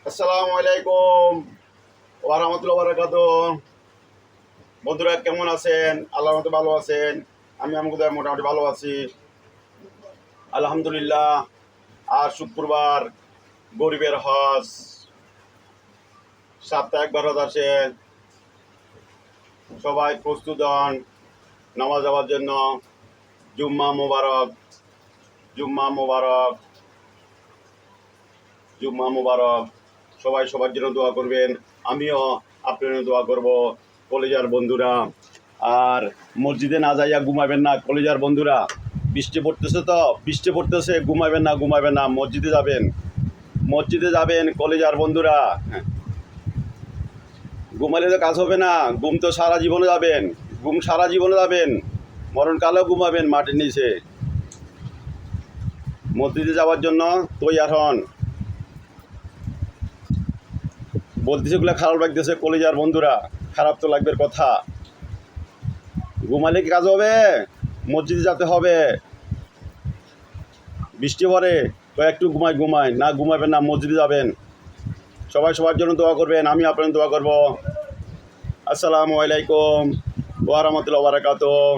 আসসালামু আলাইকুম ওয়া রাহমাতুল্লাহি ওয়া বারাকাতুহু। বন্ধুরা কেমন আছেন? আল্লাহর মতো ভালো আছেন? আমি আমাদের মোটামুটি ভালো আছি আলহামদুলিল্লাহ। আর শুক্রবার গরিবের হজ, সপ্তাহে একবার হজ আসে। সবাই প্রস্তুত হন নামাজ যাওয়ার জন্য। জুম্মা মোবারক, জুম্মা মোবারক, জুম্মা মোবারক। সবাই সবার জন্য দোয়া করবেন, আমিও আপনার জন্য দোয়া করব কলেজার বন্ধুরা। আর মসজিদে না যাইয়া ঘুমাবেন না কলেজার বন্ধুরা। বৃষ্টি পড়তেছে, তো বৃষ্টি পড়তেছে, ঘুমাবেন না, ঘুমাবেন না, মসজিদে যাবেন, মসজিদে যাবেন কলেজার বন্ধুরা। ঘুমালে তো কাজ হবে না, ঘুম তো সারা জীবনে যাবেন, ঘুম সারা জীবনে যাবেন, মরণকালেও ঘুমাবেন মাটির নিচে। মসজিদে যাওয়ার জন্য তৈয়ার হন। বলতেছে গুলো খারাপ লাগতেছে কলেজার বন্ধুরা, খারাপ তো লাগবে কথা। ঘুমালে কি কাজ হবে? মসজিদে যেতে হবে। বৃষ্টি পড়ে তো একটু ঘুমাই না, ঘুমাবেন না, মসজিদে যাবেন। সবাই সবার জন্য দোয়া করবেন, আমি আপনার দোয়া করব। আসসালামু আলাইকুম ওয়া রাহমাতুল্লাহি ওয়া বারাকাতুহু।